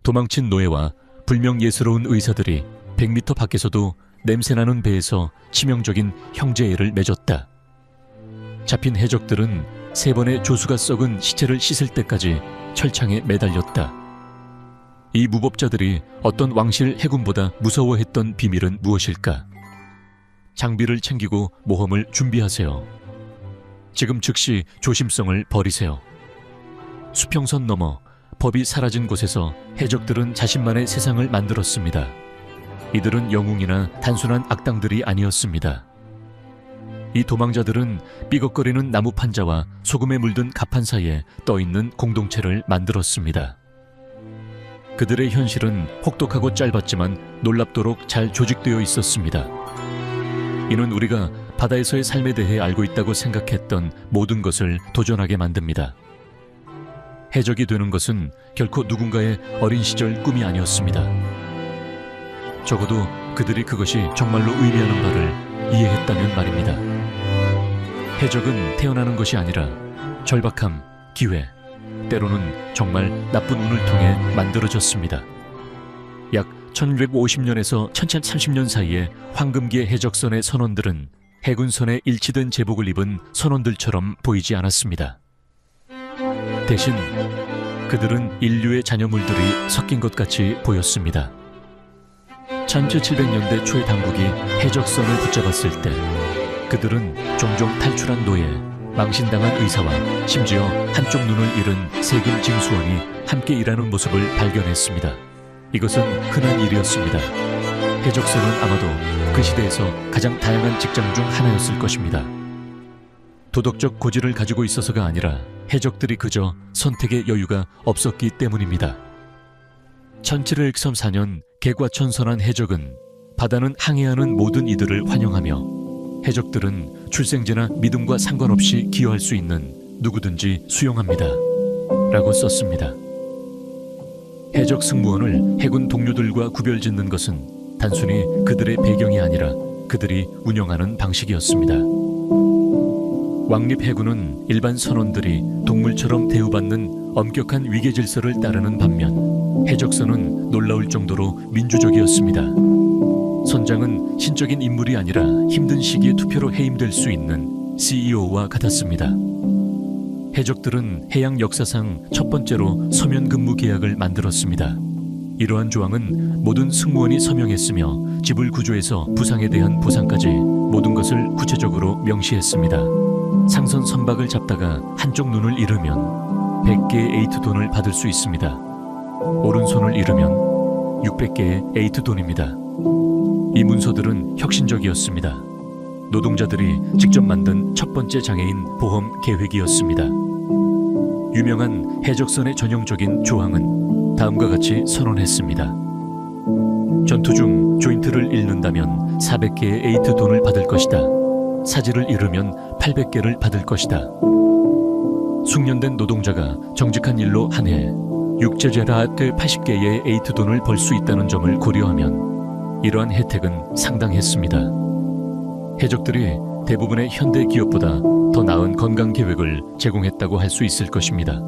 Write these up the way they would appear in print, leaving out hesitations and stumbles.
도망친 노예와 불명예스러운 의사들이 100m 밖에서도 냄새나는 배에서 치명적인 형제애를 맺었다. 잡힌 해적들은 3번의 조수가 썩은 시체를 씻을 때까지 철창에 매달렸다. 이 무법자들이 어떤 왕실 해군보다 무서워했던 비밀은 무엇일까? 장비를 챙기고 모험을 준비하세요. 지금 즉시 조심성을 버리세요. 수평선 너머 법이 사라진 곳에서 해적들은 자신만의 세상을 만들었습니다. 이들은 영웅이나 단순한 악당들이 아니었습니다. 이 도망자들은 삐걱거리는 나무 판자와 소금에 물든 가판 사이에 떠있는 공동체를 만들었습니다. 그들의 현실은 혹독하고 짧았지만 놀랍도록 잘 조직되어 있었습니다. 이는 우리가 바다에서의 삶에 대해 알고 있다고 생각했던 모든 것을 도전하게 만듭니다. 해적이 되는 것은 결코 누군가의 어린 시절 꿈이 아니었습니다. 적어도 그들이 그것이 정말로 의미하는 바를 이해했다면 말입니다. 해적은 태어나는 것이 아니라 절박함, 기회, 때로는 정말 나쁜 운을 통해 만들어졌습니다. 약 1650년에서 1730년 사이에 황금기의 해적선의 선원들은 해군선에 일치된 제복을 입은 선원들처럼 보이지 않았습니다. 대신 그들은 인류의 잔여물들이 섞인 것 같이 보였습니다. 1700년대 초의 당국이 해적선을 붙잡았을 때 그들은 종종 탈출한 노예, 망신당한 의사와 심지어 한쪽 눈을 잃은 세금 징수원이 함께 일하는 모습을 발견했습니다. 이것은 흔한 일이었습니다. 해적선은 아마도 그 시대에서 가장 다양한 직장 중 하나였을 것입니다. 도덕적 고지를 가지고 있어서가 아니라 해적들이 그저 선택의 여유가 없었기 때문입니다. 1734년 개과천선한 해적은 바다는 항해하는 모든 이들을 환영하며 해적들은 출생제나 믿음과 상관없이 기여할 수 있는 누구든지 수용합니다. 라고 썼습니다. 해적 승무원을 해군 동료들과 구별짓는 것은 단순히 그들의 배경이 아니라 그들이 운영하는 방식이었습니다. 왕립 해군은 일반 선원들이 동물처럼 대우받는 엄격한 위계 질서를 따르는 반면 해적선은 놀라울 정도로 민주적이었습니다. 선장은 신적인 인물이 아니라 힘든 시기에 투표로 해임될 수 있는 CEO와 같았습니다. 해적들은 해양 역사상 첫 번째로 서면 근무 계약을 만들었습니다. 이러한 조항은 모든 승무원이 서명했으며 지불 구조에서 부상에 대한 보상까지 모든 것을 구체적으로 명시했습니다. 상선 선박을 잡다가 한쪽 눈을 잃으면 100개의 에이트 돈을 받을 수 있습니다. 오른손을 잃으면 600개의 에이트 돈입니다. 이 문서들은 혁신적이었습니다. 노동자들이 직접 만든 첫 번째 장애인 보험 계획이었습니다. 유명한 해적선의 전형적인 조항은 다음과 같이 선언했습니다. 전투 중 조인트를 잃는다면 400개의 에이트 돈을 받을 것이다. 사지를 잃으면 800개를 받을 것이다. 숙련된 노동자가 정직한 일로 한 해 육제제라트 80개의 에이트 돈을 벌 수 있다는 점을 고려하면 이러한 혜택은 상당했습니다. 해적들이 대부분의 현대 기업보다 더 나은 건강 계획을 제공했다고 할 수 있을 것입니다.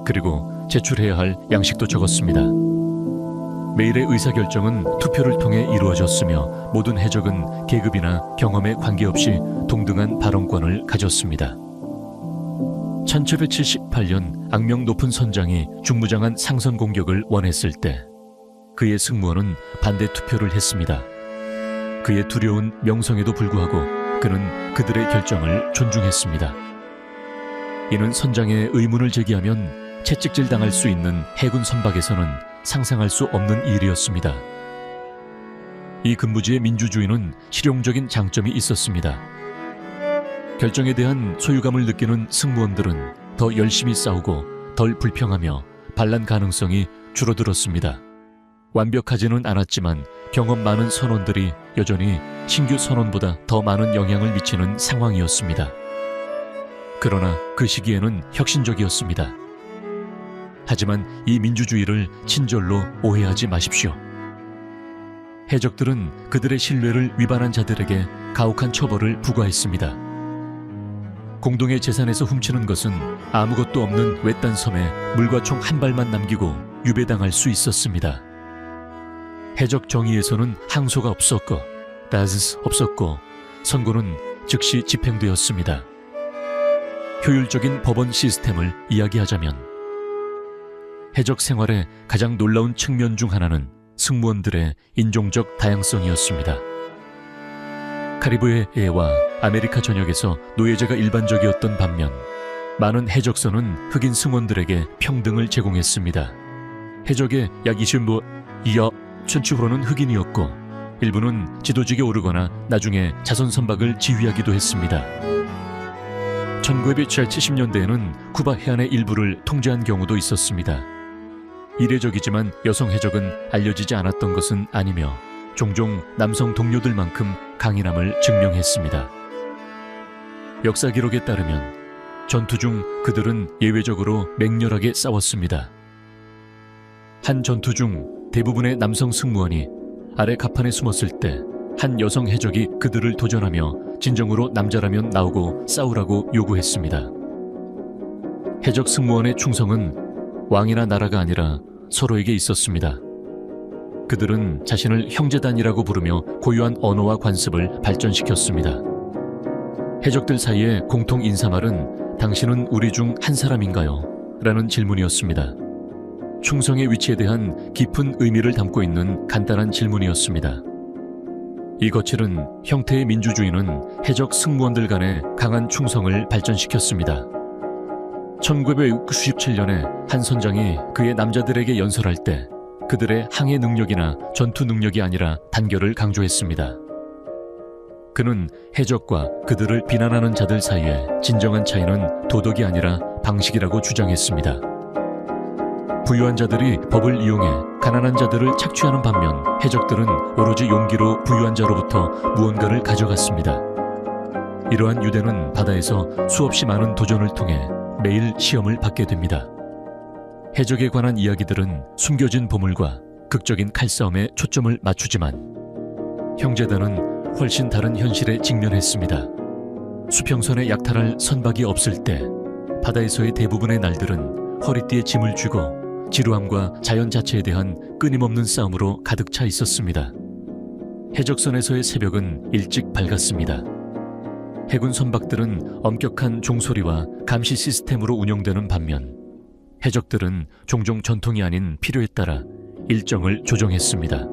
그리고 제출해야 할 양식도 적었습니다. 매일의 의사결정은 투표를 통해 이루어졌으며 모든 해적은 계급이나 경험에 관계없이 동등한 발언권을 가졌습니다. 1778년 악명 높은 선장이 중무장한 상선 공격을 원했을 때 그의 승무원은 반대 투표를 했습니다. 그의 두려운 명성에도 불구하고 그는 그들의 결정을 존중했습니다. 이는 선장의 의문을 제기하면 채찍질 당할 수 있는 해군 선박에서는 상상할 수 없는 일이었습니다. 이 근무지의 민주주의는 실용적인 장점이 있었습니다. 결정에 대한 소유감을 느끼는 승무원들은 더 열심히 싸우고 덜 불평하며 반란 가능성이 줄어들었습니다. 완벽하지는 않았지만 경험 많은 선원들이 여전히 신규 선원보다 더 많은 영향을 미치는 상황이었습니다. 그러나 그 시기에는 혁신적이었습니다. 하지만 이 민주주의를 친절로 오해하지 마십시오. 해적들은 그들의 신뢰를 위반한 자들에게 가혹한 처벌을 부과했습니다. 공동의 재산에서 훔치는 것은 아무것도 없는 외딴 섬에 물과 총 한 발만 남기고 유배당할 수 있었습니다. 해적 정의에서는 항소가 없었고 선고는 즉시 집행되었습니다. 효율적인 법원 시스템을 이야기하자면 해적 생활의 가장 놀라운 측면 중 하나는 승무원들의 인종적 다양성이었습니다. 카리브해와 아메리카 전역에서 노예제가 일반적이었던 반면 많은 해적선은 흑인 승무원들에게 평등을 제공했습니다. 해적의 약 25% 이하 천추호로는 흑인이었고 일부는 지도직에 오르거나 나중에 자선 선박을 지휘하기도 했습니다. 1970년대에는 쿠바 해안의 일부를 통제한 경우도 있었습니다. 이례적이지만 여성 해적은 알려지지 않았던 것은 아니며 종종 남성 동료들만큼 강인함을 증명했습니다. 역사 기록에 따르면 전투 중 그들은 예외적으로 맹렬하게 싸웠습니다. 한 전투 중 대부분의 남성 승무원이 아래 갑판에 숨었을 때 한 여성 해적이 그들을 도전하며 진정으로 남자라면 나오고 싸우라고 요구했습니다. 해적 승무원의 충성은 왕이나 나라가 아니라 서로에게 있었습니다. 그들은 자신을 형제단이라고 부르며 고유한 언어와 관습을 발전시켰습니다. 해적들 사이의 공통 인사말은 당신은 우리 중 한 사람인가요? 라는 질문이었습니다. 충성의 위치에 대한 깊은 의미를 담고 있는 간단한 질문이었습니다. 이 거칠은 형태의 민주주의는 해적 승무원들 간의 강한 충성을 발전시켰습니다. 1997년에 한 선장이 그의 남자들에게 연설할 때 그들의 항해 능력이나 전투 능력이 아니라 단결을 강조했습니다. 그는 해적과 그들을 비난하는 자들 사이에 진정한 차이는 도덕이 아니라 방식이라고 주장했습니다. 부유한 자들이 법을 이용해 가난한 자들을 착취하는 반면 해적들은 오로지 용기로 부유한 자로부터 무언가를 가져갔습니다. 이러한 유대는 바다에서 수없이 많은 도전을 통해 매일 시험을 받게 됩니다. 해적에 관한 이야기들은 숨겨진 보물과 극적인 칼싸움에 초점을 맞추지만 형제단은 훨씬 다른 현실에 직면했습니다. 수평선에 약탈할 선박이 없을 때 바다에서의 대부분의 날들은 허리띠에 짐을 쥐고 지루함과 자연 자체에 대한 끊임없는 싸움으로 가득 차 있었습니다. 해적선에서의 새벽은 일찍 밝았습니다. 해군 선박들은 엄격한 종소리와 감시 시스템으로 운영되는 반면 해적들은 종종 전통이 아닌 필요에 따라 일정을 조정했습니다.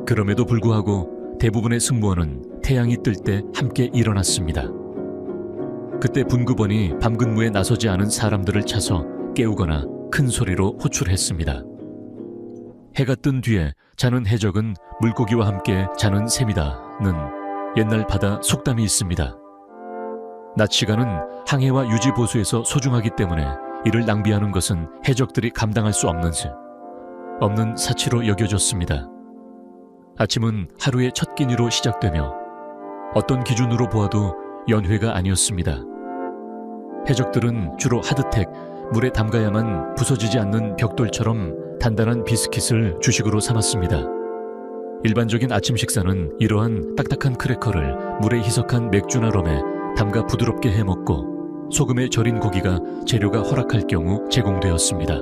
그럼에도 불구하고 대부분의 승무원은 태양이 뜰 때 함께 일어났습니다. 그때 분구번이 밤 근무에 나서지 않은 사람들을 차서 깨우거나 큰 소리로 호출했습니다. 해가 뜬 뒤에 자는 해적은 물고기와 함께 자는 셈이다는 옛날 바다 속담이 있습니다. 낮 시간은 항해와 유지 보수에서 소중하기 때문에 이를 낭비하는 것은 해적들이 감당할 수 없는 사치로 여겨졌습니다. 아침은 하루의 첫 끼니로 시작되며 어떤 기준으로 보아도 연회가 아니었습니다. 해적들은 주로 하드텍, 물에 담가야만 부서지지 않는 벽돌처럼 단단한 비스킷을 주식으로 삼았습니다. 일반적인 아침 식사는 이러한 딱딱한 크래커를 물에 희석한 맥주나 럼에 담가 부드럽게 해먹고 소금에 절인 고기가 재료가 허락할 경우 제공되었습니다.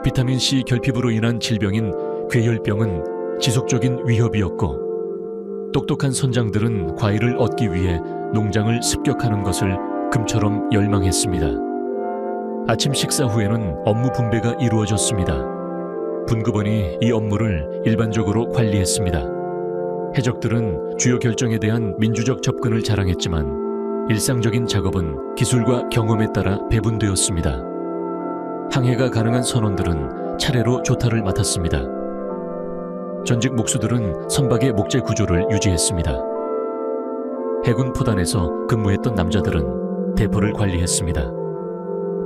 비타민C 결핍으로 인한 질병인 괴혈병은 지속적인 위협이었고 똑똑한 선장들은 과일을 얻기 위해 농장을 습격하는 것을 금처럼 열망했습니다. 아침 식사 후에는 업무 분배가 이루어졌습니다. 분구번이 이 업무를 일반적으로 관리했습니다. 해적들은 주요 결정에 대한 민주적 접근을 자랑했지만 일상적인 작업은 기술과 경험에 따라 배분되었습니다. 항해가 가능한 선원들은 차례로 조타를 맡았습니다. 전직 목수들은 선박의 목재 구조를 유지했습니다. 해군 포단에서 근무했던 남자들은 대포를 관리했습니다.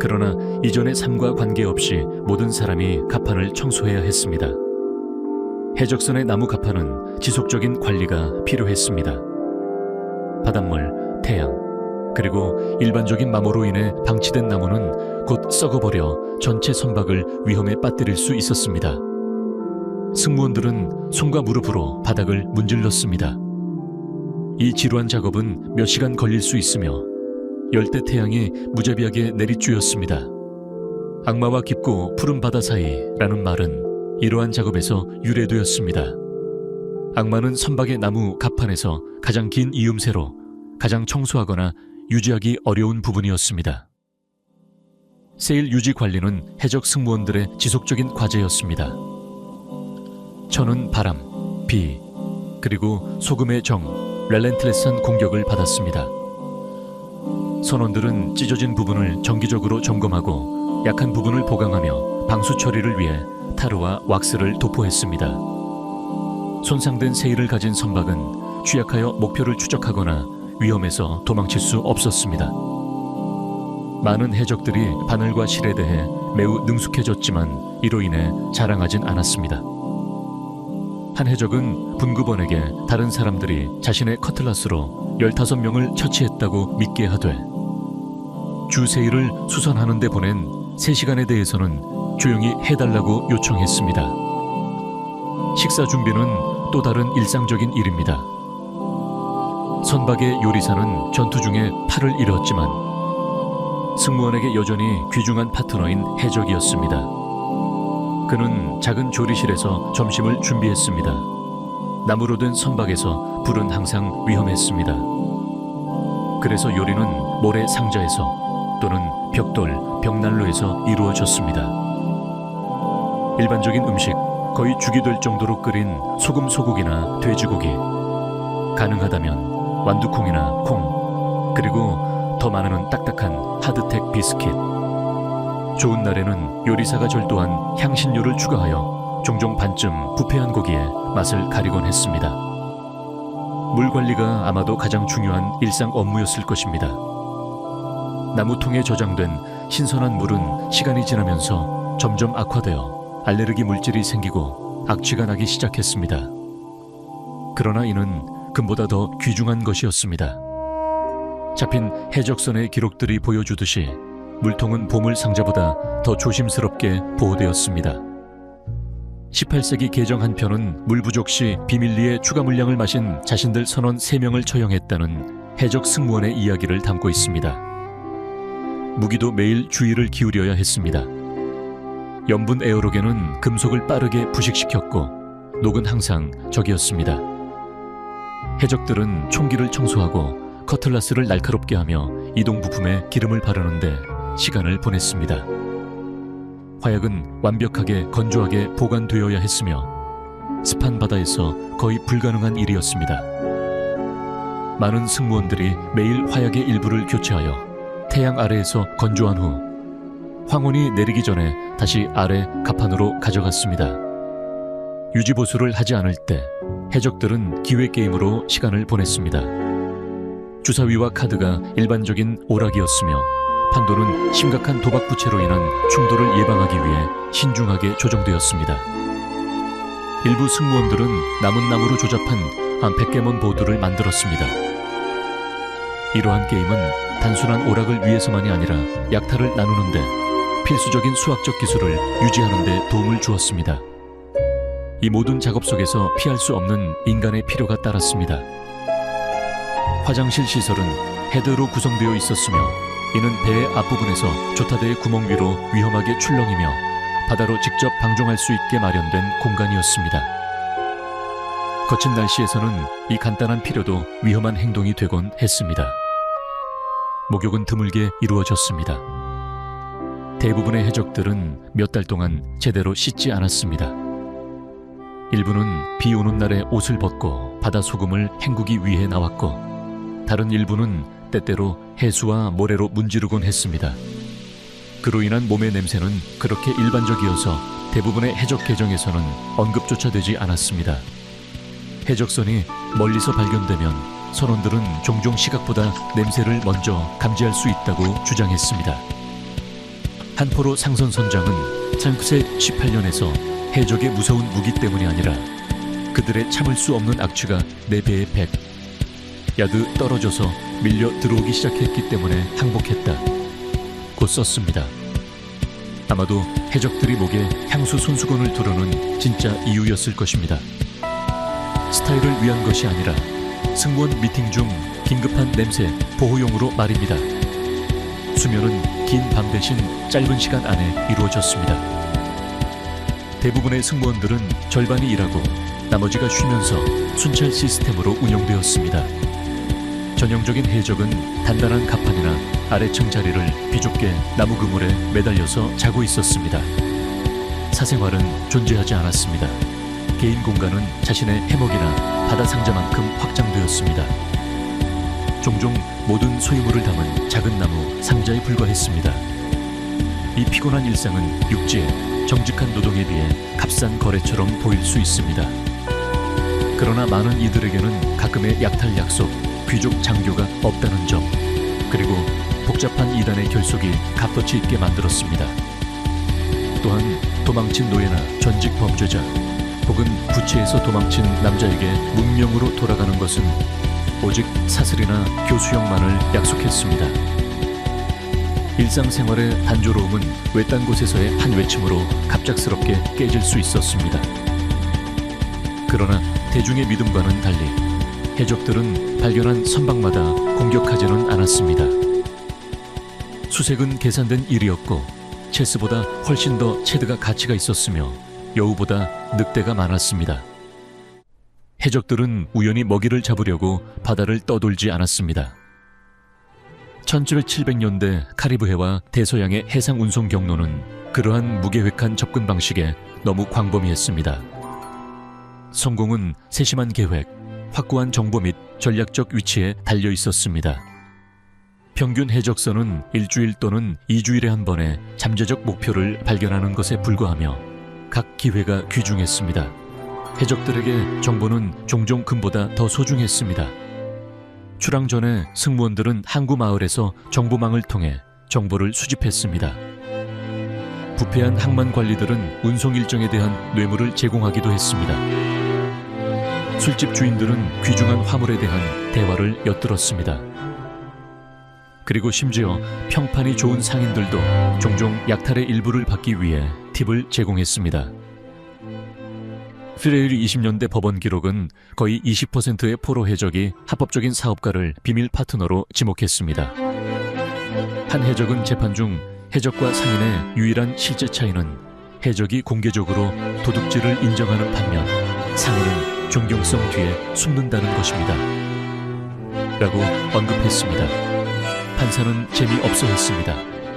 그러나 이전의 삶과 관계없이 모든 사람이 갑판을 청소해야 했습니다. 해적선의 나무 갑판은 지속적인 관리가 필요했습니다. 바닷물, 태양, 그리고 일반적인 마모로 인해 방치된 나무는 곧 썩어버려 전체 선박을 위험에 빠뜨릴 수 있었습니다. 승무원들은 손과 무릎으로 바닥을 문질렀습니다. 이 지루한 작업은 몇 시간 걸릴 수 있으며 열대 태양이 무자비하게 내리쬐었습니다. 악마와 깊고 푸른 바다 사이라는 말은 이러한 작업에서 유래되었습니다. 악마는 선박의 나무 갑판에서 가장 긴 이음새로 가장 청소하거나 유지하기 어려운 부분이었습니다. 세일 유지 관리는 해적 승무원들의 지속적인 과제였습니다. 천은 바람, 비, 그리고 소금의 정, 렐렌틀레스한 공격을 받았습니다. 선원들은 찢어진 부분을 정기적으로 점검하고 약한 부분을 보강하며 방수 처리를 위해 타르와 왁스를 도포했습니다. 손상된 세일을 가진 선박은 취약하여 목표를 추적하거나 위험해서 도망칠 수 없었습니다. 많은 해적들이 바늘과 실에 대해 매우 능숙해졌지만 이로 인해 자랑하진 않았습니다. 한 해적은 분구번에게 다른 사람들이 자신의 커틀라스로 15명을 처치했다고 믿게 하되 주 세일을 수선하는 데 보낸 3시간에 대해서는 조용히 해달라고 요청했습니다. 식사 준비는 또 다른 일상적인 일입니다. 선박의 요리사는 전투 중에 팔을 잃었지만 승무원에게 여전히 귀중한 파트너인 해적이었습니다. 그는 작은 조리실에서 점심을 준비했습니다. 나무로 된 선박에서 불은 항상 위험했습니다. 그래서 요리는 모래 상자에서 또는 벽돌, 벽난로에서 이루어졌습니다. 일반적인 음식, 거의 죽이 될 정도로 끓인 소금 소고기나 돼지고기, 가능하다면 완두콩이나 콩, 그리고 더 많으면 딱딱한 하드텍 비스킷. 좋은 날에는 요리사가 절도한 향신료를 추가하여 종종 반쯤 부패한 고기에 맛을 가리곤 했습니다. 물 관리가 아마도 가장 중요한 일상 업무였을 것입니다. 나무통에 저장된 신선한 물은 시간이 지나면서 점점 악화되어 알레르기 물질이 생기고 악취가 나기 시작했습니다. 그러나 이는 금보다 더 귀중한 것이었습니다. 잡힌 해적선의 기록들이 보여주듯이 물통은 보물 상자보다 더 조심스럽게 보호되었습니다. 18세기 개정 한 편은 물 부족 시 비밀리에 추가 물량을 마신 자신들 선원 3명을 처형했다는 해적 승무원의 이야기를 담고 있습니다. 무기도 매일 주의를 기울여야 했습니다. 염분 에어로겐은 금속을 빠르게 부식시켰고 녹은 항상 적이었습니다. 해적들은 총기를 청소하고 커틀라스를 날카롭게 하며 이동 부품에 기름을 바르는데 시간을 보냈습니다. 화약은 완벽하게 건조하게 보관되어야 했으며 습한 바다에서 거의 불가능한 일이었습니다. 많은 승무원들이 매일 화약의 일부를 교체하여 태양 아래에서 건조한 후 황혼이 내리기 전에 다시 아래 갑판으로 가져갔습니다. 유지보수를 하지 않을 때 해적들은 기회게임으로 시간을 보냈습니다. 주사위와 카드가 일반적인 오락이었으며 판도는 심각한 도박 부채로 인한 충돌을 예방하기 위해 신중하게 조정되었습니다. 일부 승무원들은 남은 나무로 조잡한 한 백개몬 보드를 만들었습니다. 이러한 게임은 단순한 오락을 위해서만이 아니라 약탈을 나누는데 필수적인 수학적 기술을 유지하는 데 도움을 주었습니다. 이 모든 작업 속에서 피할 수 없는 인간의 필요가 따랐습니다. 화장실 시설은 헤드로 구성되어 있었으며 이는 배의 앞부분에서 조타대의 구멍 위로 위험하게 출렁이며 바다로 직접 방종할 수 있게 마련된 공간이었습니다. 거친 날씨에서는 이 간단한 필요도 위험한 행동이 되곤 했습니다. 목욕은 드물게 이루어졌습니다. 대부분의 해적들은 몇 달 동안 제대로 씻지 않았습니다. 일부는 비 오는 날에 옷을 벗고 바다 소금을 헹구기 위해 나왔고 다른 일부는 때때로 해수와 모래로 문지르곤 했습니다. 그로 인한 몸의 냄새는 그렇게 일반적이어서 대부분의 해적 계정에서는 언급조차 되지 않았습니다. 해적선이 멀리서 발견되면 선원들은 종종 시각보다 냄새를 먼저 감지할 수 있다고 주장했습니다. 한포로 상선 선장은 1918년에서 해적의 무서운 무기 때문이 아니라 그들의 참을 수 없는 악취가 내 배의 100 야드 떨어져서 밀려 들어오기 시작했기 때문에 항복했다. 곧 썼습니다. 아마도 해적들이 목에 향수 손수건을 두르는 진짜 이유였을 것입니다. 스타일을 위한 것이 아니라 승무원 미팅 중 긴급한 냄새 보호용으로 말입니다. 수면은 긴 밤 대신 짧은 시간 안에 이루어졌습니다. 대부분의 승무원들은 절반이 일하고 나머지가 쉬면서 순찰 시스템으로 운영되었습니다. 전형적인 해적은 단단한 갑판이나 아래층 자리를 비좁게 나무 그물에 매달려서 자고 있었습니다. 사생활은 존재하지 않았습니다. 개인 공간은 자신의 해먹이나 바다 상자만큼 확장되었습니다. 종종 모든 소유물을 담은 작은 나무 상자에 불과했습니다. 이 피곤한 일상은 육지의 정직한 노동에 비해 값싼 거래처럼 보일 수 있습니다. 그러나 많은 이들에게는 가끔의 약탈 약속, 귀족 장교가 없다는 점, 그리고 복잡한 이단의 결속이 값어치 있게 만들었습니다. 또한 도망친 노예나 전직 범죄자 혹은 부채에서 도망친 남자에게 문명으로 돌아가는 것은 오직 사슬이나 교수형만을 약속했습니다. 일상생활의 단조로움은 외딴 곳에서의 한 외침으로 갑작스럽게 깨질 수 있었습니다. 그러나 대중의 믿음과는 달리 해적들은 발견한 선박마다 공격하지는 않았습니다. 수색은 계산된 일이었고 체스보다 훨씬 더 체드가 가치가 있었으며 여우보다 늑대가 많았습니다. 해적들은 우연히 먹이를 잡으려고 바다를 떠돌지 않았습니다. 1700년대 카리브해와 대서양의 해상 운송 경로는 그러한 무계획한 접근 방식에 너무 광범위했습니다. 성공은 세심한 계획, 확고한 정보 및 전략적 위치에 달려 있었습니다. 평균 해적선은 일주일 또는 2주일에 한 번에 잠재적 목표를 발견하는 것에 불과하며 각 기회가 귀중했습니다. 해적들에게 정보는 종종 금보다 더 소중했습니다. 출항 전에 승무원들은 항구 마을에서 정보망을 통해 정보를 수집했습니다. 부패한 항만 관리들은 운송 일정에 대한 뇌물을 제공하기도 했습니다. 술집 주인들은 귀중한 화물에 대한 대화를 엿들었습니다. 그리고 심지어 평판이 좋은 상인들도 종종 약탈의 일부를 받기 위해 팁을 제공했습니다. 피레일 20년대 법원 기록은 거의 20%의 포로 해적이 합법적인 사업가를 비밀 파트너로 지목했습니다. 한 해적은 재판 중 해적과 상인의 유일한 실제 차이는 해적이 공개적으로 도둑질을 인정하는 반면 상인은 존경성 뒤에 숨는다는 것입니다. 라고 언급했습니다. 판사는 재미없어 했습니다.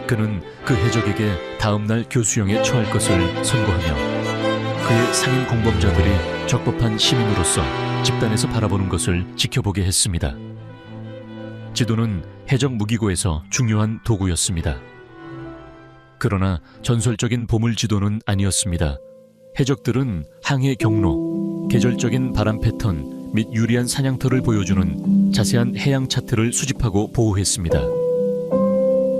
그는 그 해적에게 다음날 교수형에 처할 것을 선고하며 그의 상인 공범자들이 적법한 시민으로서 집단에서 바라보는 것을 지켜보게 했습니다. 지도는 해적 무기고에서 중요한 도구였습니다. 그러나 전설적인 보물 지도는 아니었습니다. 해적들은 항해 경로, 계절적인 바람 패턴 및 유리한 사냥터를 보여주는 자세한 해양 차트를 수집하고 보호했습니다.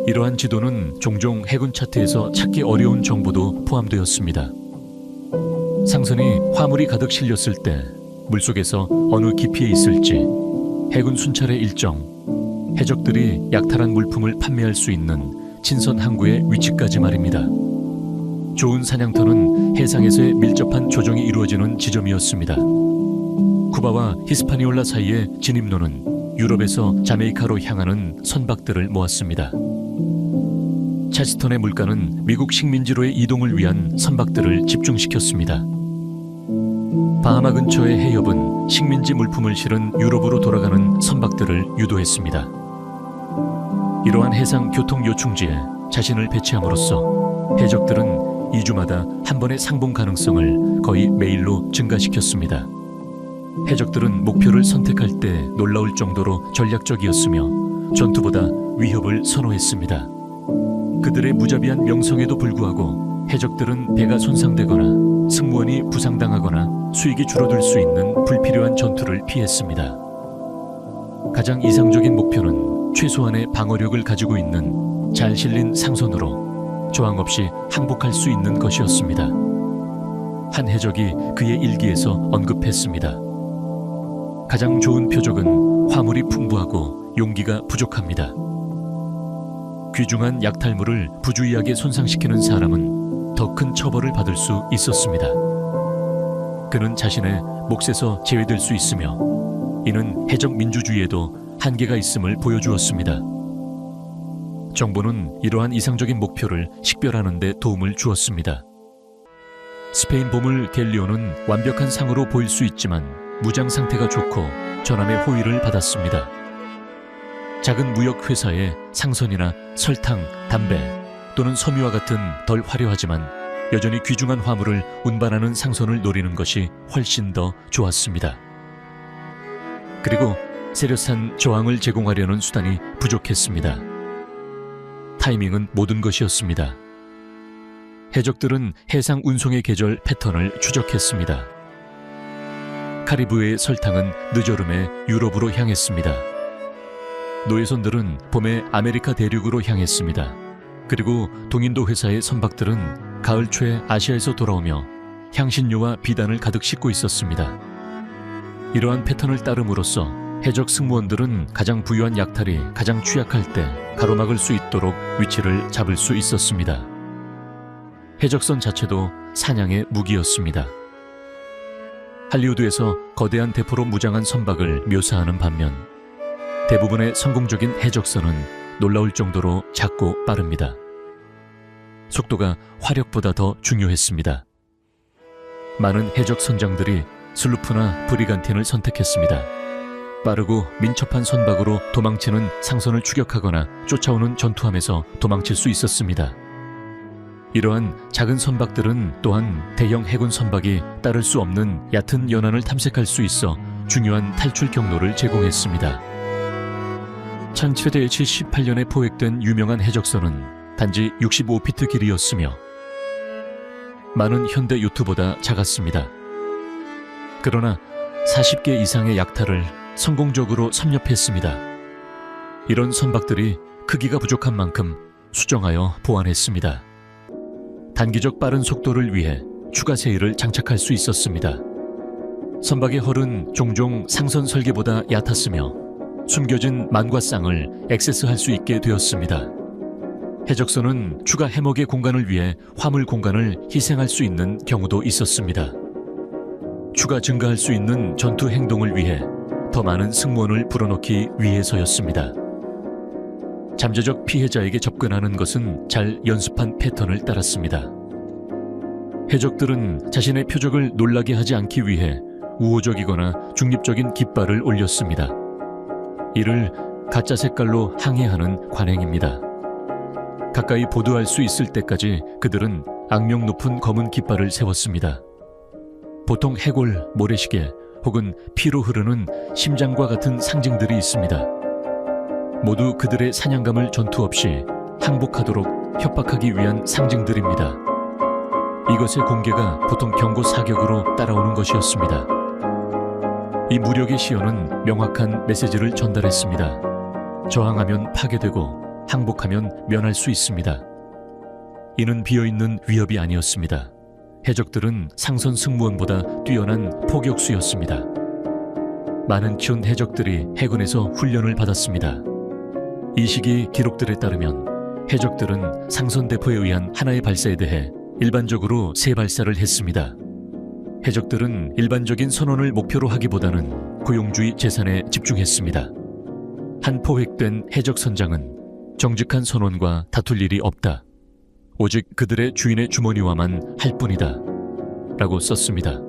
이러한 지도는 종종 해군 차트에서 찾기 어려운 정보도 포함되었습니다. 상선이 화물이 가득 실렸을 때 물속에서 어느 깊이에 있을지, 해군 순찰의 일정, 해적들이 약탈한 물품을 판매할 수 있는 친선 항구의 위치까지 말입니다. 좋은 사냥터는 해상에서의 밀접한 조정이 이루어지는 지점이었습니다. 쿠바와 히스파니올라 사이의 진입로는 유럽에서 자메이카로 향하는 선박들을 모았습니다. 차스턴의 물가는 미국 식민지로의 이동을 위한 선박들을 집중시켰습니다. 바하마 근처의 해협은 식민지 물품을 실은 유럽으로 돌아가는 선박들을 유도했습니다. 이러한 해상 교통 요충지에 자신을 배치함으로써 해적들은 2주마다 한 번의 상봉 가능성을 거의 매일로 증가시켰습니다. 해적들은 목표를 선택할 때 놀라울 정도로 전략적이었으며 전투보다 위협을 선호했습니다. 그들의 무자비한 명성에도 불구하고 해적들은 배가 손상되거나 승무원이 부상당하거나 수익이 줄어들 수 있는 불필요한 전투를 피했습니다. 가장 이상적인 목표는 최소한의 방어력을 가지고 있는 잘 실린 상선으로 저항 없이 항복할 수 있는 것이었습니다. 한 해적이 그의 일기에서 언급했습니다. 가장 좋은 표적은 화물이 풍부하고 용기가 부족합니다. 귀중한 약탈물을 부주의하게 손상시키는 사람은 더 큰 처벌을 받을 수 있었습니다. 그는 자신의 몫에서 제외될 수 있으며 이는 해적 민주주의에도 한계가 있음을 보여주었습니다. 정보는 이러한 이상적인 목표를 식별하는 데 도움을 주었습니다. 스페인 보물 갤리오는 완벽한 상으로 보일 수 있지만 무장 상태가 좋고 전함의 호의를 받았습니다. 작은 무역 회사에 상선이나 설탕, 담배 또는 섬유와 같은 덜 화려하지만 여전히 귀중한 화물을 운반하는 상선을 노리는 것이 훨씬 더 좋았습니다. 그리고 세련된 저항을 제공하려는 수단이 부족했습니다. 타이밍은 모든 것이었습니다. 해적들은 해상 운송의 계절 패턴을 추적했습니다. 카리브해의 설탕은 늦여름에 유럽으로 향했습니다. 노예선들은 봄에 아메리카 대륙으로 향했습니다. 그리고 동인도 회사의 선박들은 가을 초에 아시아에서 돌아오며 향신료와 비단을 가득 싣고 있었습니다. 이러한 패턴을 따름으로써 해적 승무원들은 가장 부유한 약탈이 가장 취약할 때 가로막을 수 있도록 위치를 잡을 수 있었습니다. 해적선 자체도 사냥의 무기였습니다. 할리우드에서 거대한 대포로 무장한 선박을 묘사하는 반면 대부분의 성공적인 해적선은 놀라울 정도로 작고 빠릅니다. 속도가 화력보다 더 중요했습니다. 많은 해적 선장들이 슬루프나 브리간틴을 선택했습니다. 빠르고 민첩한 선박으로 도망치는 상선을 추격하거나 쫓아오는 전투함에서 도망칠 수 있었습니다. 이러한 작은 선박들은 또한 대형 해군 선박이 따를 수 없는 얕은 연안을 탐색할 수 있어 중요한 탈출 경로를 제공했습니다. 1778년에 포획된 유명한 해적선은 단지 65피트 길이였으며 많은 현대 요트보다 작았습니다. 그러나 40개 이상의 약탈을 성공적으로 섭렵했습니다. 이런 선박들이 크기가 부족한 만큼 수정하여 보완했습니다. 단기적 빠른 속도를 위해 추가 세일을 장착할 수 있었습니다. 선박의 헐은 종종 상선 설계보다 얕았으며 숨겨진 만과쌍을 액세스할 수 있게 되었습니다. 해적선은 추가 해먹의 공간을 위해 화물 공간을 희생할 수 있는 경우도 있었습니다. 추가 증가할 수 있는 전투 행동을 위해 더 많은 승무원을 불어넣기 위해서였습니다. 잠재적 피해자에게 접근하는 것은 잘 연습한 패턴을 따랐습니다. 해적들은 자신의 표적을 놀라게 하지 않기 위해 우호적이거나 중립적인 깃발을 올렸습니다. 이를 가짜 색깔로 항해하는 관행입니다. 가까이 보도할 수 있을 때까지 그들은 악명 높은 검은 깃발을 세웠습니다. 보통 해골, 모래시계 혹은 피로 흐르는 심장과 같은 상징들이 있습니다. 모두 그들의 사냥감을 전투 없이 항복하도록 협박하기 위한 상징들입니다. 이것의 공개가 보통 경고 사격으로 따라오는 것이었습니다. 이 무력의 시연은 명확한 메시지를 전달했습니다. 저항하면 파괴되고 항복하면 면할 수 있습니다. 이는 비어있는 위협이 아니었습니다. 해적들은 상선 승무원보다 뛰어난 포격수였습니다. 많은 키운 해적들이 해군에서 훈련을 받았습니다. 이 시기 기록들에 따르면 해적들은 상선 대포에 의한 하나의 발사에 대해 일반적으로 3발사를 했습니다. 해적들은 일반적인 선원을 목표로 하기보다는 고용주의 재산에 집중했습니다. 한 포획된 해적 선장은 정직한 선원과 다툴 일이 없다. 오직 그들의 주인의 주머니와만 할 뿐이다. 라고 썼습니다.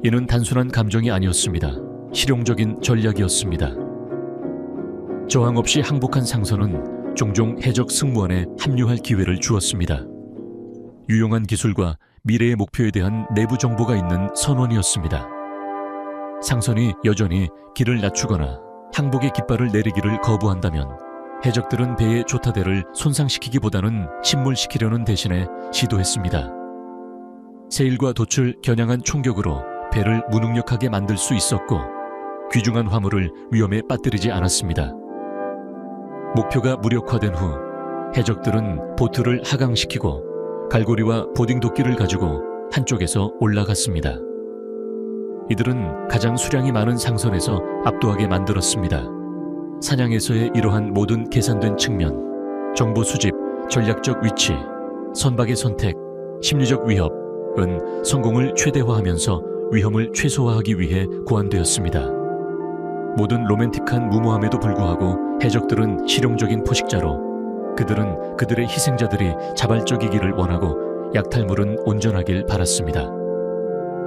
이는 단순한 감정이 아니었습니다. 실용적인 전략이었습니다. 저항 없이 항복한 상선은 종종 해적 승무원에 합류할 기회를 주었습니다. 유용한 기술과 미래의 목표에 대한 내부 정보가 있는 선원이었습니다. 상선이 여전히 길을 낮추거나 항복의 깃발을 내리기를 거부한다면 해적들은 배의 조타대를 손상시키기보다는 침몰시키려는 대신에 시도했습니다. 세일과 돛을 겨냥한 총격으로 배를 무능력하게 만들 수 있었고 귀중한 화물을 위험에 빠뜨리지 않았습니다. 목표가 무력화된 후 해적들은 보트를 하강시키고 갈고리와 보딩 도끼를 가지고 한쪽에서 올라갔습니다. 이들은 가장 수량이 많은 상선에서 압도하게 만들었습니다. 사냥에서의 이러한 모든 계산된 측면, 정보 수집, 전략적 위치, 선박의 선택, 심리적 위협은 성공을 최대화하면서 위험을 최소화하기 위해 고안되었습니다. 모든 로맨틱한 무모함에도 불구하고 해적들은 실용적인 포식자로 그들은 그들의 희생자들이 자발적이기를 원하고 약탈물은 온전하길 바랐습니다.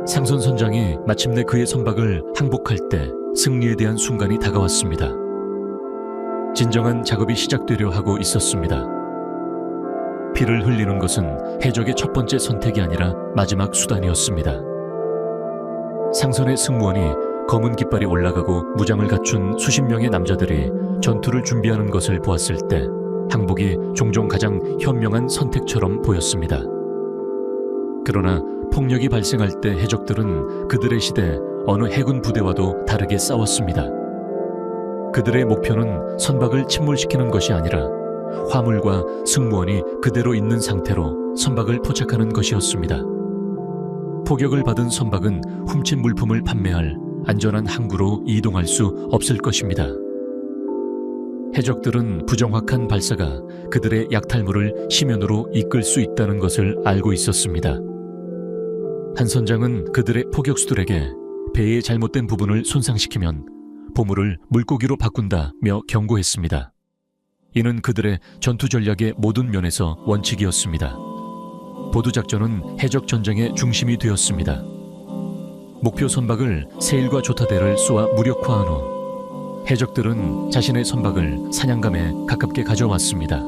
상선 선장이 마침내 그의 선박을 항복할 때 승리에 대한 순간이 다가왔습니다. 진정한 작업이 시작되려 하고 있었습니다. 피를 흘리는 것은 해적의 첫 번째 선택이 아니라 마지막 수단이었습니다. 상선의 승무원이 검은 깃발이 올라가고 무장을 갖춘 수십 명의 남자들이 전투를 준비하는 것을 보았을 때 항복이 종종 가장 현명한 선택처럼 보였습니다. 그러나 폭력이 발생할 때 해적들은 그들의 시대 어느 해군 부대와도 다르게 싸웠습니다. 그들의 목표는 선박을 침몰시키는 것이 아니라 화물과 승무원이 그대로 있는 상태로 선박을 포착하는 것이었습니다. 포격을 받은 선박은 훔친 물품을 판매할 안전한 항구로 이동할 수 없을 것입니다. 해적들은 부정확한 발사가 그들의 약탈물을 심연으로 이끌 수 있다는 것을 알고 있었습니다. 한 선장은 그들의 포격수들에게 배의 잘못된 부분을 손상시키면 보물을 물고기로 바꾼다며 경고했습니다. 이는 그들의 전투 전략의 모든 면에서 원칙이었습니다. 보두작전은 해적 전쟁의 중심이 되었습니다. 목표 선박을 세일과 조타대를 쏘아 무력화한 후 해적들은 자신의 선박을 사냥감에 가깝게 가져왔습니다.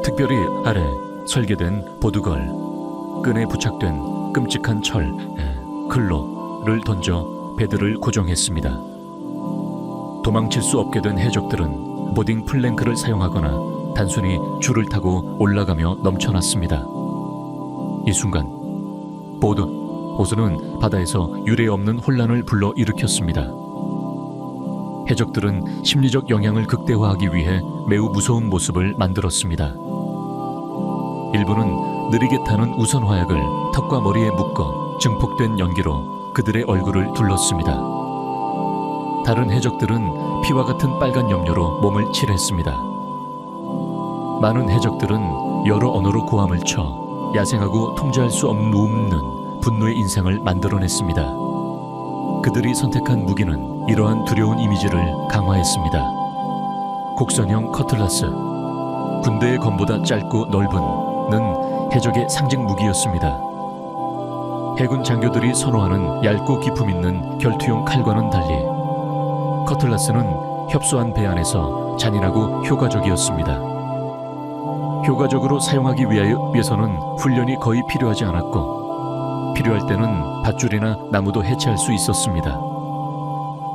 특별히 아래 설계된 보두걸, 끈에 부착된 끔찍한 철, 클로를 던져 배들을 고정했습니다. 도망칠 수 없게 된 해적들은 보딩 플랭크를 사용하거나 단순히 줄을 타고 올라가며 넘쳐났습니다. 이 순간 호수는 바다에서 유례 없는 혼란을 불러 일으켰습니다. 해적들은 심리적 영향을 극대화하기 위해 매우 무서운 모습을 만들었습니다. 일부는 느리게 타는 우선 화약을 턱과 머리에 묶어 증폭된 연기로 그들의 얼굴을 둘렀습니다. 다른 해적들은 피와 같은 빨간 염료로 몸을 칠했습니다. 많은 해적들은 여러 언어로 고함을 쳐 야생하고 통제할 수 없는 분노의 인상을 만들어냈습니다. 그들이 선택한 무기는 이러한 두려운 이미지를 강화했습니다. 곡선형 커틀라스, 군대의 검보다 짧고 넓은 해적의 상징 무기였습니다. 해군 장교들이 선호하는 얇고 기품 있는 결투용 칼과는 달리 커틀라스는 협소한 배 안에서 잔인하고 효과적이었습니다. 효과적으로 사용하기 위해서는 훈련이 거의 필요하지 않았고 필요할 때는 밧줄이나 나무도 해체할 수 있었습니다.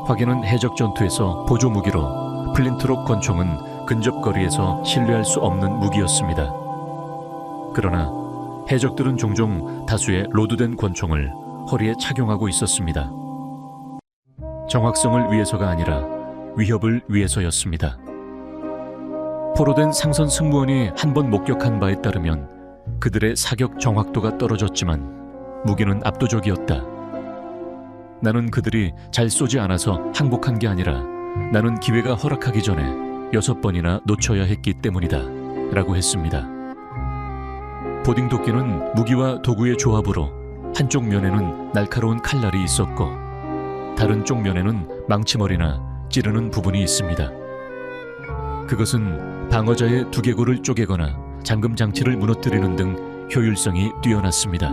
화기는 해적 전투에서 보조 무기로 플린트록 권총은 근접거리에서 신뢰할 수 없는 무기였습니다. 그러나 해적들은 종종 다수의 로드된 권총을 허리에 착용하고 있었습니다. 정확성을 위해서가 아니라 위협을 위해서였습니다. 포로된 상선 승무원이 한 번 목격한 바에 따르면 그들의 사격 정확도가 떨어졌지만 무기는 압도적이었다. 나는 그들이 잘 쏘지 않아서 항복한 게 아니라 나는 기회가 허락하기 전에 6번이나 놓쳐야 했기 때문이다 라고 했습니다. 보딩 도끼는 무기와 도구의 조합으로 한쪽 면에는 날카로운 칼날이 있었고 다른 쪽 면에는 망치머리나 찌르는 부분이 있습니다. 그것은 방어자의 두개골을 쪼개거나 잠금 장치를 무너뜨리는 등 효율성이 뛰어났습니다.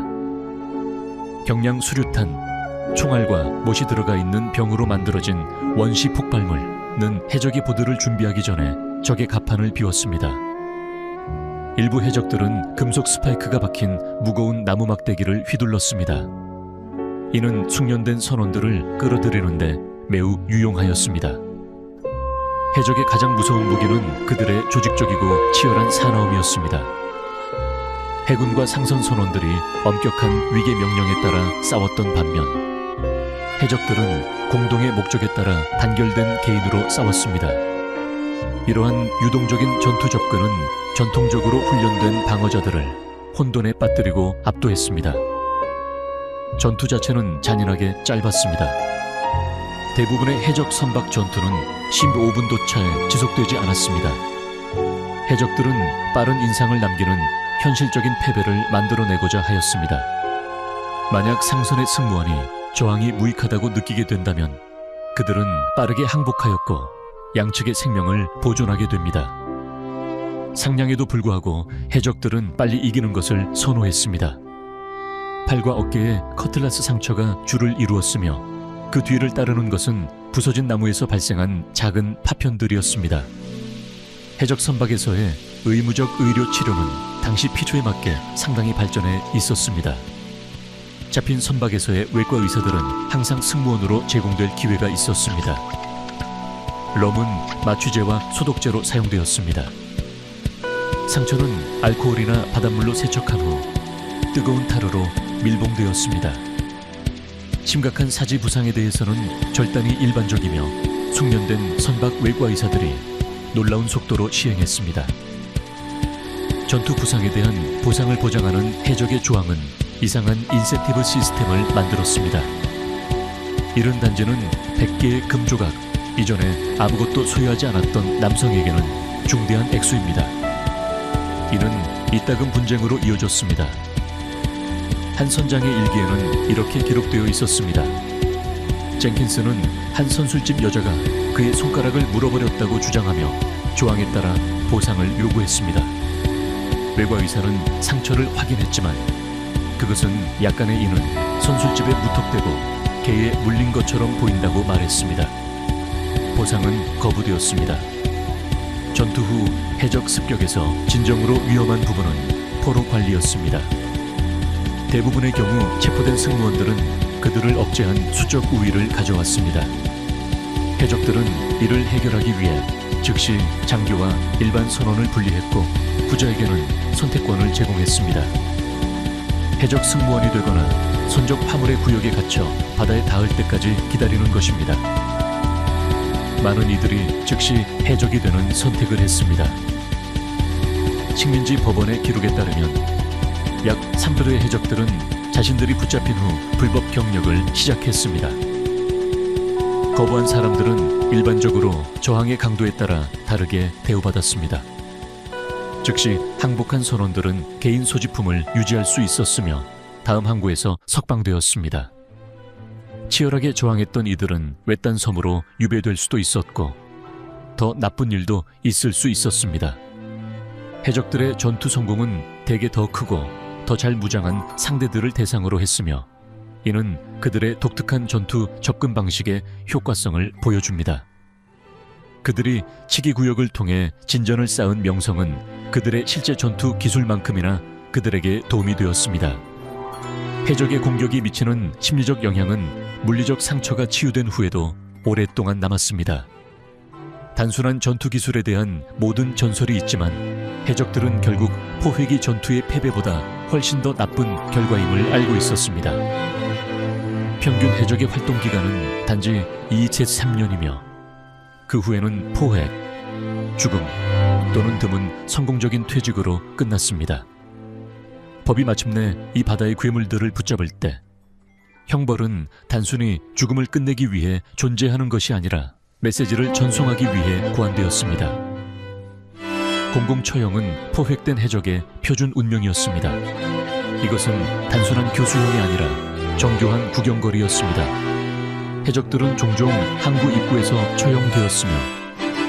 경량 수류탄, 총알과 못이 들어가 있는 병으로 만들어진 원시 폭발물은 해적이 보드를 준비하기 전에 적의 갑판을 비웠습니다. 일부 해적들은 금속 스파이크가 박힌 무거운 나무 막대기를 휘둘렀습니다. 이는 숙련된 선원들을 끌어들이는데 매우 유용하였습니다. 해적의 가장 무서운 무기는 그들의 조직적이고 치열한 사나움이었습니다. 해군과 상선 선원들이 엄격한 위계 명령에 따라 싸웠던 반면 해적들은 공동의 목적에 따라 단결된 개인으로 싸웠습니다. 이러한 유동적인 전투 접근은 전통적으로 훈련된 방어자들을 혼돈에 빠뜨리고 압도했습니다. 전투 자체는 잔인하게 짧았습니다. 대부분의 해적 선박 전투는 15분도 차에 지속되지 않았습니다. 해적들은 빠른 인상을 남기는 현실적인 패배를 만들어내고자 하였습니다. 만약 상선의 승무원이 저항이 무익하다고 느끼게 된다면 그들은 빠르게 항복하였고 양측의 생명을 보존하게 됩니다. 상냥에도 불구하고 해적들은 빨리 이기는 것을 선호했습니다. 팔과 어깨에 커틀라스 상처가 줄을 이루었으며 그 뒤를 따르는 것은 부서진 나무에서 발생한 작은 파편들이었습니다. 해적 선박에서의 의무적 의료 치료는 당시 필요에 맞게 상당히 발전해 있었습니다. 잡힌 선박에서의 외과 의사들은 항상 승무원으로 제공될 기회가 있었습니다. 럼은 마취제와 소독제로 사용되었습니다. 상처는 알코올이나 바닷물로 세척한 후 뜨거운 타르로 밀봉되었습니다. 심각한 사지 부상에 대해서는 절단이 일반적이며 숙련된 선박 외과 의사들이 놀라운 속도로 시행했습니다. 전투 부상에 대한 보상을 보장하는 해적의 조항은 이상한 인센티브 시스템을 만들었습니다. 이런 단지는 100개의 금조각, 이전에 아무것도 소유하지 않았던 남성에게는 중대한 액수입니다. 이는 이따금 분쟁으로 이어졌습니다. 한 선장의 일기에는 이렇게 기록되어 있었습니다. 젠킨스는 한 선술집 여자가 그의 손가락을 물어버렸다고 주장하며 조항에 따라 보상을 요구했습니다. 외과 의사는 상처를 확인했지만 그것은 약간의 인은 선술집에 무턱대고 개에 물린 것처럼 보인다고 말했습니다. 보상은 거부되었습니다. 전투 후 해적 습격에서 진정으로 위험한 부분은 포로 관리였습니다. 대부분의 경우 체포된 승무원들은 그들을 억제한 수적 우위를 가져왔습니다. 해적들은 이를 해결하기 위해 즉시 장교와 일반 선원을 분리했고 부자에게는 선택권을 제공했습니다. 해적 승무원이 되거나 선적 화물의 구역에 갇혀 바다에 닿을 때까지 기다리는 것입니다. 많은 이들이 즉시 해적이 되는 선택을 했습니다. 식민지 법원의 기록에 따르면 약 3분의 해적들은 자신들이 붙잡힌 후 불법 경력을 시작했습니다. 거부한 사람들은 일반적으로 저항의 강도에 따라 다르게 대우받았습니다. 즉시 항복한 선원들은 개인 소지품을 유지할 수 있었으며 다음 항구에서 석방되었습니다. 치열하게 저항했던 이들은 외딴 섬으로 유배될 수도 있었고 더 나쁜 일도 있을 수 있었습니다. 해적들의 전투 성공은 대개 더 크고 더 잘 무장한 상대들을 대상으로 했으며 이는 그들의 독특한 전투 접근 방식의 효과성을 보여줍니다. 그들이 치기 구역을 통해 진전을 쌓은 명성은 그들의 실제 전투 기술만큼이나 그들에게 도움이 되었습니다. 해적의 공격이 미치는 심리적 영향은 물리적 상처가 치유된 후에도 오랫동안 남았습니다. 단순한 전투 기술에 대한 모든 전설이 있지만 해적들은 결국 포획이 전투의 패배보다 훨씬 더 나쁜 결과임을 알고 있었습니다. 평균 해적의 활동 기간은 단지 2-3년이며 그 후에는 포획, 죽음 또는 드문 성공적인 퇴직으로 끝났습니다. 법이 마침내 이 바다의 괴물들을 붙잡을 때 형벌은 단순히 죽음을 끝내기 위해 존재하는 것이 아니라 메시지를 전송하기 위해 고안되었습니다. 공공처형은 포획된 해적의 표준 운명이었습니다. 이것은 단순한 교수형이 아니라 정교한 구경거리였습니다. 해적들은 종종 항구 입구에서 처형되었으며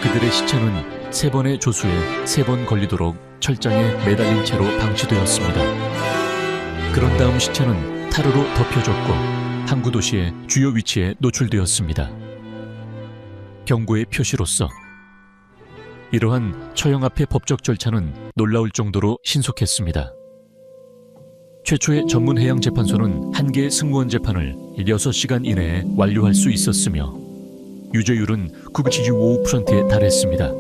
그들의 시체는 3번의 조수에 3번 걸리도록 철장에 매달린 채로 방치되었습니다. 그런 다음 시체는 타르로 덮여졌고 항구 도시의 주요 위치에 노출되었습니다. 경고의 표시로서 이러한 처형 앞의 법적 절차는 놀라울 정도로 신속했습니다. 최초의 전문 해양 재판소는 한 개의 승무원 재판을 6시간 이내에 완료할 수 있었으며 유죄율은 95%에 달했습니다.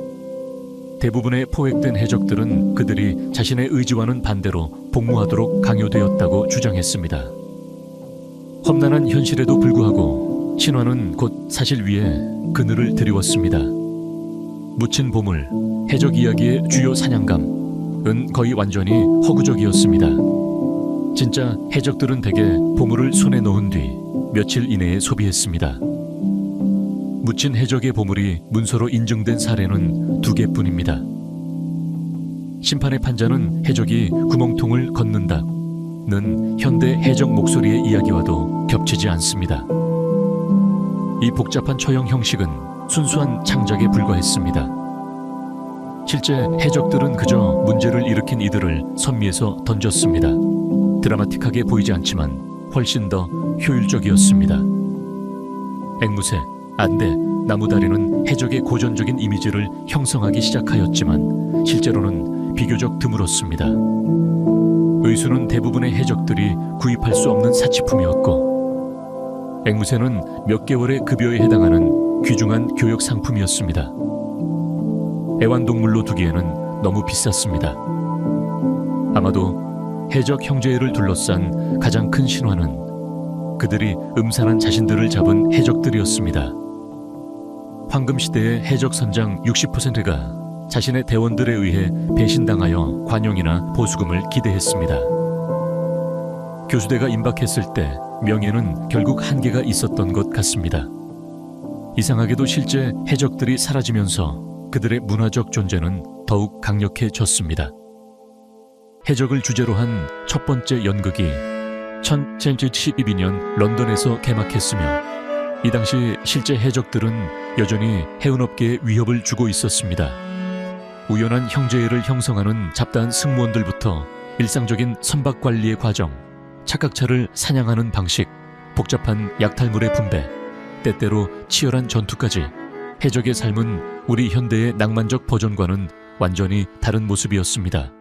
대부분의 포획된 해적들은 그들이 자신의 의지와는 반대로 복무하도록 강요되었다고 주장했습니다. 험난한 현실에도 불구하고 신화는 곧 사실 위에 그늘을 드리웠습니다. 묻힌 보물, 해적 이야기의 주요 사냥감은 거의 완전히 허구적이었습니다. 진짜 해적들은 대개 보물을 손에 넣은 뒤 며칠 이내에 소비했습니다. 묻힌 해적의 보물이 문서로 인증된 사례는 2개뿐입니다. 심판의 판자는 해적이 구멍통을 걷는다는 현대 해적 목소리의 이야기와도 겹치지 않습니다. 이 복잡한 처형 형식은 순수한 창작에 불과했습니다. 실제 해적들은 그저 문제를 일으킨 이들을 선미에서 던졌습니다. 드라마틱하게 보이지 않지만 훨씬 더 효율적이었습니다. 앵무새, 안대, 나무다리는 해적의 고전적인 이미지를 형성하기 시작하였지만 실제로는 비교적 드물었습니다. 의수는 대부분의 해적들이 구입할 수 없는 사치품이었고, 앵무새는 몇 개월의 급여에 해당하는 귀중한 교역 상품이었습니다. 애완동물로 두기에는 너무 비쌌습니다. 아마도 해적 형제를 둘러싼 가장 큰 신화는 그들이 음산한 자신들을 잡은 해적들이었습니다. 황금시대의 해적 선장 60%가 자신의 대원들에 의해 배신당하여 관용이나 보수금을 기대했습니다. 교수대가 임박했을 때 명예는 결국 한계가 있었던 것 같습니다. 이상하게도 실제 해적들이 사라지면서 그들의 문화적 존재는 더욱 강력해졌습니다. 해적을 주제로 한 첫 번째 연극이 1712년 런던에서 개막했으며 이 당시 실제 해적들은 여전히 해운업계에 위협을 주고 있었습니다. 우연한 형제를 형성하는 잡다한 승무원들부터 일상적인 선박 관리의 과정, 착각차를 사냥하는 방식, 복잡한 약탈물의 분배, 때때로 치열한 전투까지 해적의 삶은 우리 현대의 낭만적 버전과는 완전히 다른 모습이었습니다.